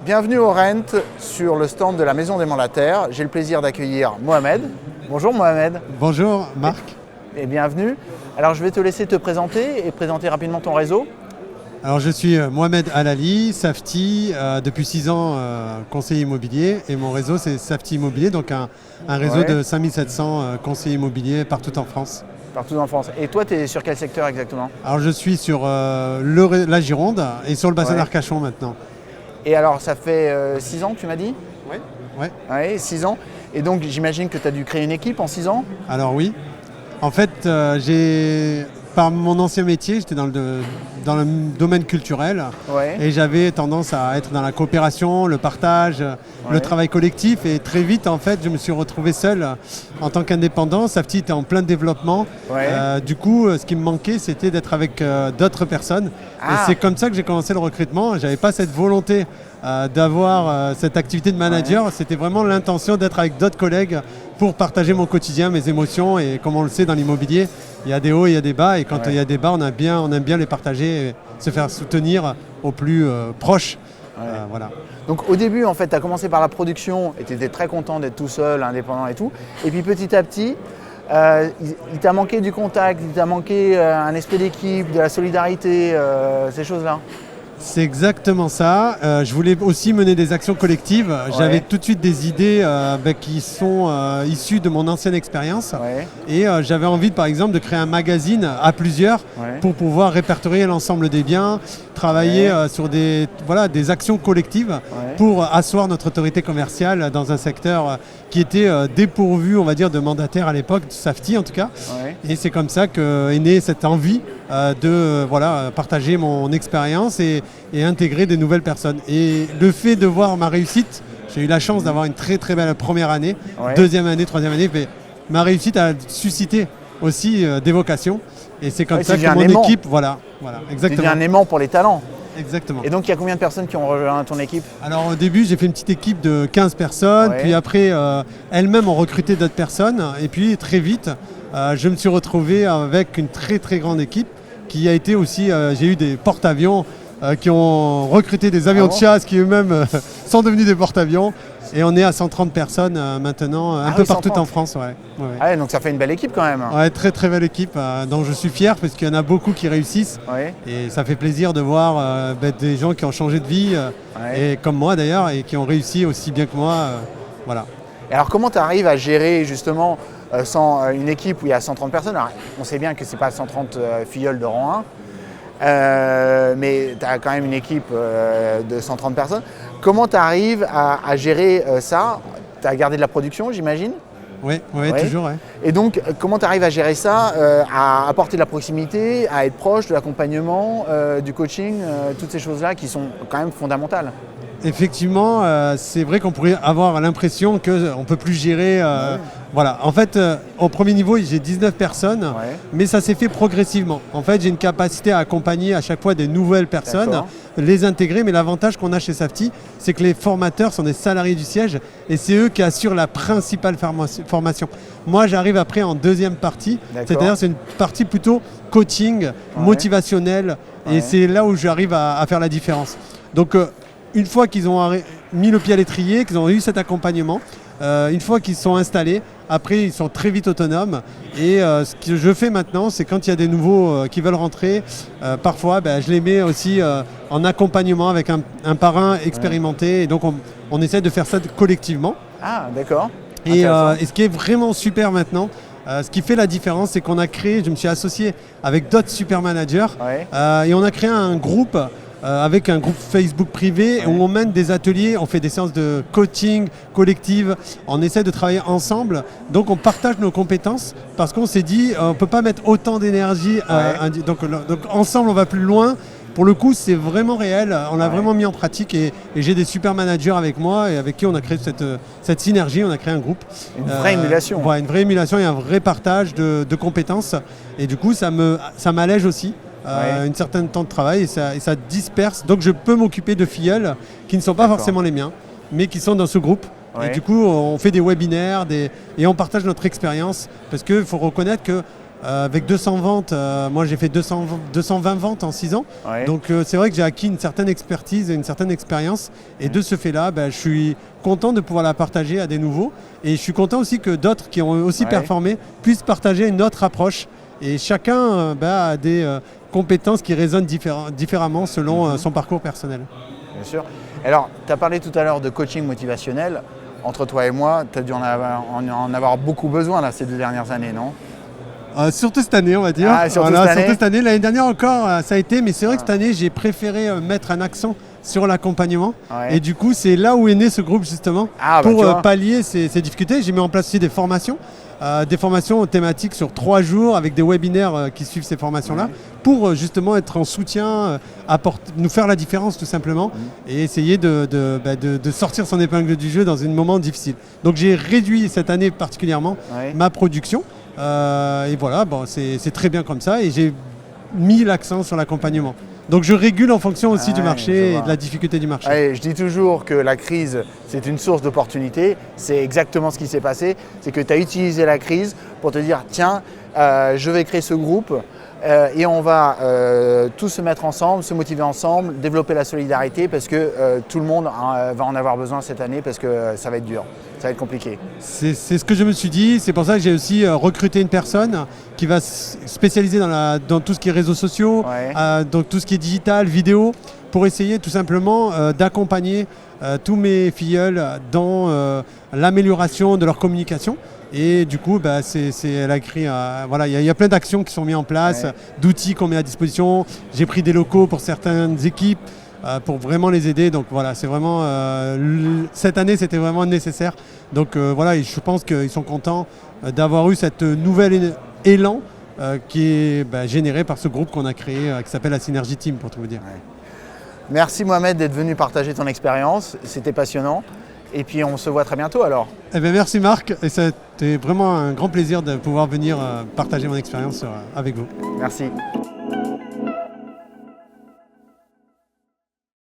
Bienvenue au Rent sur le stand de la Maison des Mandataires. J'ai le plaisir d'accueillir Mohamed. Bonjour Mohamed. Bonjour Marc. Et bienvenue. Alors je vais te laisser te présenter et présenter rapidement ton réseau. Alors je suis Mohamed Alali, Safety, depuis 6 ans conseiller immobilier et mon réseau c'est Safety Immobilier, donc un réseau de 5700 conseillers immobiliers partout en France. Partout en France. Et toi tu es sur quel secteur exactement? Alors je suis sur la Gironde et sur le bassin d'Arcachon maintenant. Et alors ça fait 6 ans que tu m'as dit? Oui. Ouais, 6 ans. Et donc j'imagine que tu as dû créer une équipe en 6 ans? Alors oui. En fait, par mon ancien métier, j'étais dans le domaine culturel et j'avais tendance à être dans la coopération, le partage, le travail collectif, et très vite en fait je me suis retrouvé seul en tant qu'indépendant. Safety était en plein développement, du coup ce qui me manquait c'était d'être avec d'autres personnes et c'est comme ça que j'ai commencé le recrutement. J'avais pas cette volonté d'avoir cette activité de manager, c'était vraiment l'intention d'être avec d'autres collègues pour partager mon quotidien, mes émotions, et comme on le sait dans l'immobilier, il y a des hauts, il y a des bas, et quand il y a des bas, on aime bien les partager et se faire soutenir au plus proche. Voilà. Donc au début, en fait, tu as commencé par la production et tu étais très content d'être tout seul, indépendant et tout. Et puis petit à petit, il t'a manqué du contact, il t'a manqué un esprit d'équipe, de la solidarité, ces choses-là. C'est exactement ça. Je voulais aussi mener des actions collectives. J'avais tout de suite des idées qui sont issues de mon ancienne expérience. Et j'avais envie, par exemple, de créer un magazine à plusieurs pour pouvoir répertorier l'ensemble des biens, travailler sur des actions collectives pour asseoir notre autorité commerciale dans un secteur qui était dépourvu, on va dire, de mandataires à l'époque, de Safety en tout cas. Et c'est comme ça qu'est née cette envie de partager mon expérience et intégrer des nouvelles personnes. Et le fait de voir ma réussite, j'ai eu la chance d'avoir une très très belle première année, deuxième année, troisième année, mais ma réussite a suscité aussi des vocations. Et c'est comme ça que mon équipe, exactement. Tu deviens un aimant pour les talents. Exactement. Et donc il y a combien de personnes qui ont rejoint ton équipe? Alors au début j'ai fait une petite équipe de 15 personnes, puis après elles-mêmes ont recruté d'autres personnes, et puis très vite je me suis retrouvé avec une très très grande équipe qui a été aussi, j'ai eu des porte-avions qui ont recruté des avions de chasse qui eux-mêmes sont devenus des porte-avions, et on est à 130 personnes maintenant, un peu partout 130. En France. Donc ça fait une belle équipe quand même. Ouais, très très belle équipe dont je suis fier parce qu'il y en a beaucoup qui réussissent et ça fait plaisir de voir des gens qui ont changé de vie et comme moi d'ailleurs, et qui ont réussi aussi bien que moi. Et alors comment tu arrives à gérer justement sans une équipe où il y a 130 personnes? Alors, on sait bien que ce n'est pas 130 filleuls de rang 1, mais tu as quand même une équipe de 130 personnes. Comment tu arrives à gérer ça? Tu as gardé de la production, j'imagine? Oui, toujours. Et donc, comment tu arrives à gérer ça, à apporter de la proximité, à être proche de l'accompagnement, du coaching, toutes ces choses-là qui sont quand même fondamentales? Effectivement, c'est vrai qu'on pourrait avoir l'impression qu'on ne peut plus gérer. En fait, au premier niveau, j'ai 19 personnes, mais ça s'est fait progressivement. En fait, j'ai une capacité à accompagner à chaque fois des nouvelles personnes, les intégrer, mais l'avantage qu'on a chez Safety, c'est que les formateurs sont des salariés du siège et c'est eux qui assurent la principale formation. Moi, j'arrive après en deuxième partie, c'est-à-dire c'est une partie plutôt coaching, motivationnelle, et c'est là où j'arrive à faire la différence. Donc, une fois qu'ils ont mis le pied à l'étrier, qu'ils ont eu cet accompagnement, une fois qu'ils sont installés, après ils sont très vite autonomes. Et ce que je fais maintenant, c'est quand il y a des nouveaux qui veulent rentrer, parfois je les mets aussi en accompagnement avec un parrain expérimenté. Et donc on essaie de faire ça collectivement. Ah, d'accord. Et ce qui est vraiment super maintenant, ce qui fait la différence, c'est qu'on a créé, je me suis associé avec d'autres super managers, et on a créé un groupe avec un groupe Facebook privé où on mène des ateliers, on fait des séances de coaching collective, on essaie de travailler ensemble, donc on partage nos compétences parce qu'on s'est dit on ne peut pas mettre autant d'énergie, donc ensemble on va plus loin. Pour le coup, c'est vraiment réel, on l'a vraiment mis en pratique, et j'ai des super managers avec moi et avec qui on a créé cette synergie, on a créé un groupe. Une vraie émulation. Une vraie émulation et un vrai partage de compétences, et du coup ça m'allège aussi. Une certaine temps de travail, et ça disperse. Donc je peux m'occuper de filleuls qui ne sont pas forcément les miens, mais qui sont dans ce groupe. Et du coup, on fait des webinaires et on partage notre expérience, parce qu'il faut reconnaître que avec 200 ventes, moi j'ai fait 220 ventes en 6 ans. Ouais. Donc c'est vrai que j'ai acquis une certaine expertise et une certaine expérience. Et de ce fait-là, je suis content de pouvoir la partager à des nouveaux. Et je suis content aussi que d'autres qui ont aussi performé puissent partager une autre approche. Et chacun a des compétences qui résonnent différemment selon son parcours personnel. Bien sûr. Alors, tu as parlé tout à l'heure de coaching motivationnel. Entre toi et moi, tu as dû en avoir beaucoup besoin là, ces 2 dernières années, non ? Surtout cette année, on va dire. Surtout cette année. L'année dernière encore, ça a été, mais c'est vrai que cette année, j'ai préféré mettre un accent sur l'accompagnement. Ouais. Et du coup, c'est là où est né ce groupe, justement, pour pallier ces difficultés. J'ai mis en place aussi des formations thématiques sur 3 jours avec des webinaires qui suivent ces formations-là, pour justement être en soutien, nous faire la différence tout simplement, et essayer de sortir son épingle du jeu dans un moment difficile. Donc j'ai réduit cette année particulièrement ma production. Et voilà, c'est très bien comme ça, et j'ai mis l'accent sur l'accompagnement. Donc je régule en fonction aussi du marché et de la difficulté du marché. Ouais, je dis toujours que la crise, c'est une source d'opportunité. C'est exactement ce qui s'est passé. C'est que tu as utilisé la crise pour te dire, tiens, je vais créer ce groupe et on va tous se mettre ensemble, se motiver ensemble, développer la solidarité, parce que tout le monde va en avoir besoin cette année, parce que ça va être dur. Ça va être compliqué. C'est ce que je me suis dit. C'est pour ça que j'ai aussi recruté une personne qui va se spécialiser dans tout ce qui est réseaux sociaux, dans tout ce qui est digital, vidéo, pour essayer tout simplement d'accompagner tous mes filleuls dans l'amélioration de leur communication. Et du coup, elle a écrit, il y a plein d'actions qui sont mises en place, d'outils qu'on met à disposition. J'ai pris des locaux pour certaines équipes, pour vraiment les aider. Donc voilà, c'est vraiment cette année, c'était vraiment nécessaire. Donc et je pense qu'ils sont contents d'avoir eu cette nouvel élan qui est généré par ce groupe qu'on a créé, qui s'appelle la Synergie Team, pour tout vous dire. Ouais. Merci Mohamed d'être venu partager ton expérience, c'était passionnant. Et puis on se voit très bientôt alors. Merci Marc, et c'était vraiment un grand plaisir de pouvoir venir partager mon expérience avec vous. Merci.